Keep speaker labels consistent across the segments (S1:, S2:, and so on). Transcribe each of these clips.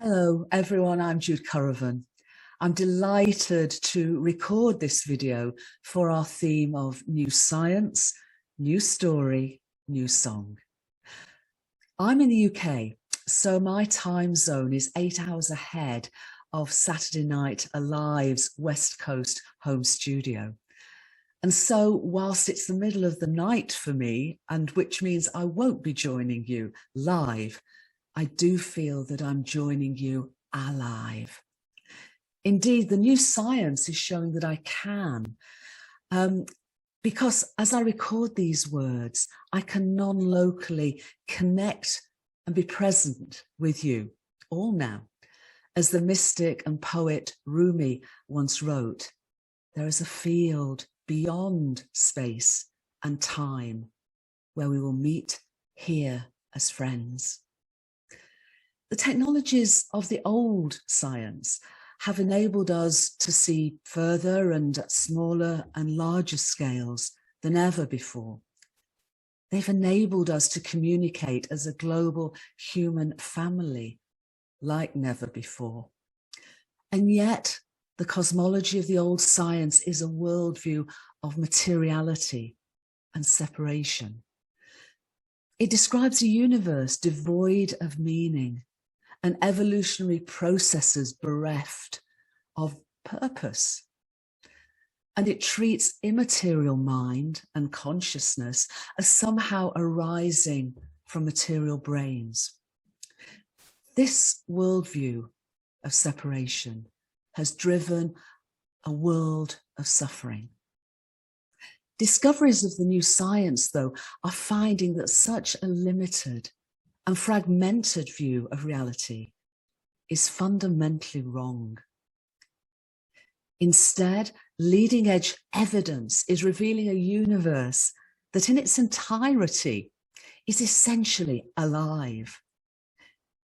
S1: Hello everyone, I'm Jude Currivan. I'm delighted to record this video for our theme of new science, new story, new song. I'm in the UK, so my time zone is 8 hours ahead of Saturday Night Alive's West Coast home studio. And so whilst it's the middle of the night for me, and which means I won't be joining you live, I do feel that I'm joining you alive. Indeed, the new science is showing that I can, because as I record these words, I can non-locally connect and be present with you all now. As the mystic and poet Rumi once wrote, there is a field beyond space and time where we will meet here as friends. The technologies of the old science have enabled us to see further and at smaller and larger scales than ever before. They've enabled us to communicate as a global human family like never before. And yet, the cosmology of the old science is a worldview of materiality and separation. It describes a universe devoid of meaning, and evolutionary processes bereft of purpose. And it treats immaterial mind and consciousness as somehow arising from material brains. This worldview of separation has driven a world of suffering. Discoveries of the new science, though, are finding that such a limited and fragmented view of reality is fundamentally wrong. Instead, leading-edge evidence is revealing a universe that in its entirety is essentially alive.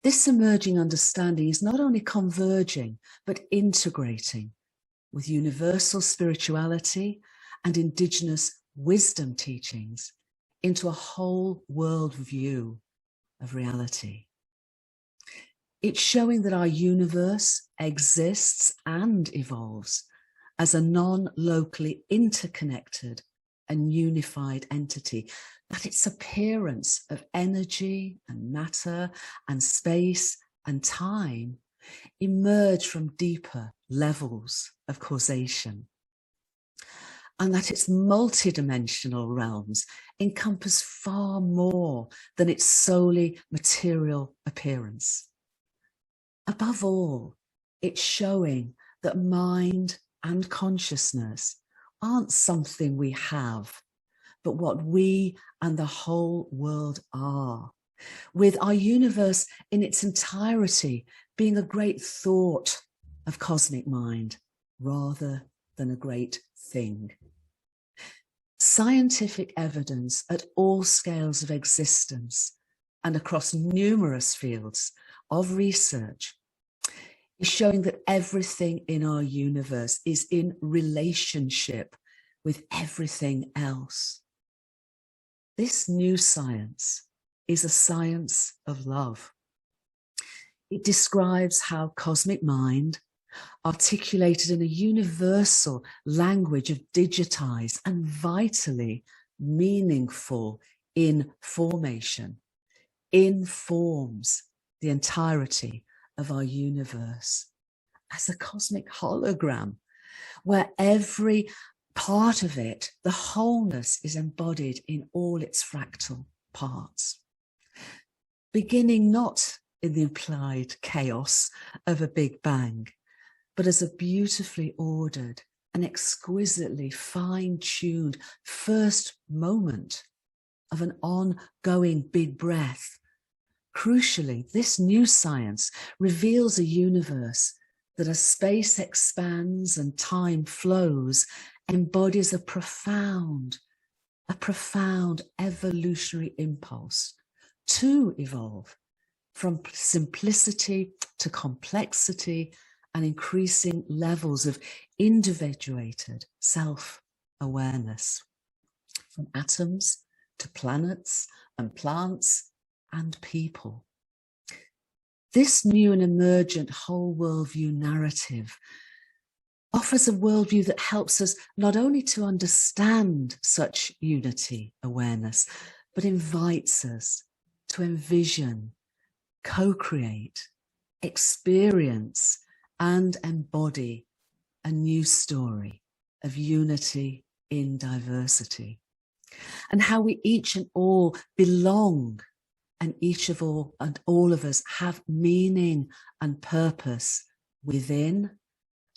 S1: This emerging understanding is not only converging, but integrating with universal spirituality and indigenous wisdom teachings into a whole world view of reality. It's showing that our universe exists and evolves as a non-locally interconnected and unified entity, that its appearance of energy and matter and space and time emerge from deeper levels of causation, and that its multidimensional realms encompass far more than its solely material appearance. Above all, it's showing that mind and consciousness aren't something we have, but what we and the whole world are, with our universe in its entirety being a great thought of cosmic mind rather than a great thing. Scientific evidence at all scales of existence and across numerous fields of research is showing that everything in our universe is in relationship with everything else. This new science is a science of love. It describes how cosmic mind, articulated in a universal language of digitized and vitally meaningful information, informs the entirety of our universe as a cosmic hologram, where every part of it, the wholeness, is embodied in all its fractal parts, beginning not in the implied chaos of a Big Bang, but as a beautifully ordered and exquisitely fine-tuned first moment of an ongoing big breath. Crucially, this new science reveals a universe that, as space expands and time flows, embodies a profound evolutionary impulse to evolve from simplicity to complexity and increasing levels of individuated self-awareness, from atoms to planets and plants and people. This new and emergent whole worldview narrative offers a worldview that helps us not only to understand such unity awareness, but invites us to envision, co-create, experience, and embody a new story of unity in diversity, and how we each and all belong, and each of all and all of us have meaning and purpose within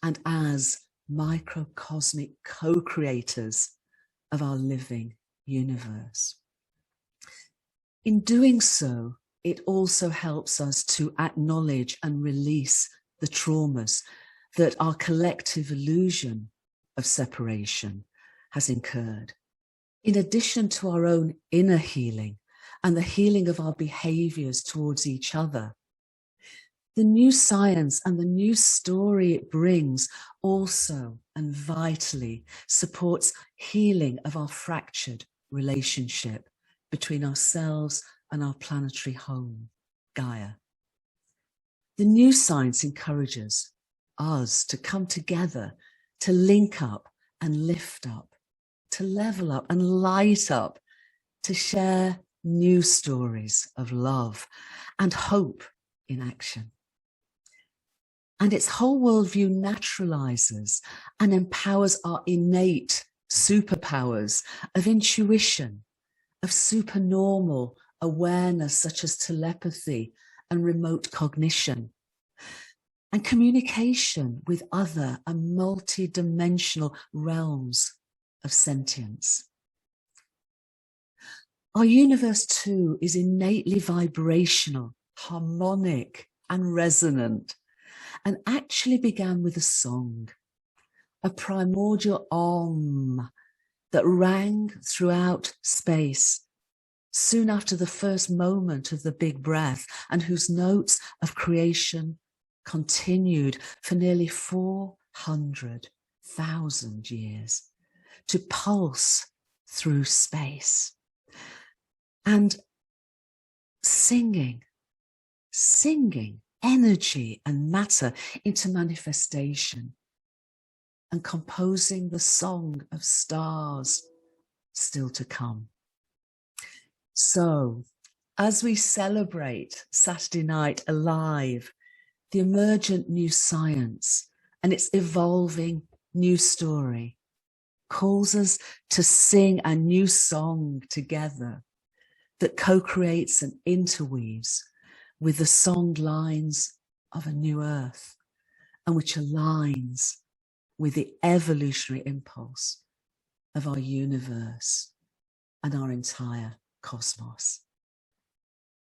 S1: and as microcosmic co-creators of our living universe. In doing so, it also helps us to acknowledge and release the traumas that our collective illusion of separation has incurred. In addition to our own inner healing and the healing of our behaviors towards each other, the new science and the new story it brings also and vitally supports healing of our fractured relationship between ourselves and our planetary home, Gaia. The new science encourages us to come together, to link up and lift up, to level up and light up, to share new stories of love and hope in action. And its whole worldview naturalizes and empowers our innate superpowers of intuition, of supernormal awareness such as telepathy and remote cognition, and communication with other and multi-dimensional realms of sentience. Our universe too is innately vibrational, harmonic and resonant, and actually began with a song, a primordial Om that rang throughout space soon after the first moment of the big breath, and whose notes of creation continued for nearly 400,000 years to pulse through space. And singing energy and matter into manifestation, and composing the song of stars still to come. So, as we celebrate Saturday Night Alive, the emergent new science and its evolving new story calls us to sing a new song together that co-creates and interweaves with the song lines of a new earth, and which aligns with the evolutionary impulse of our universe and our entire cosmos.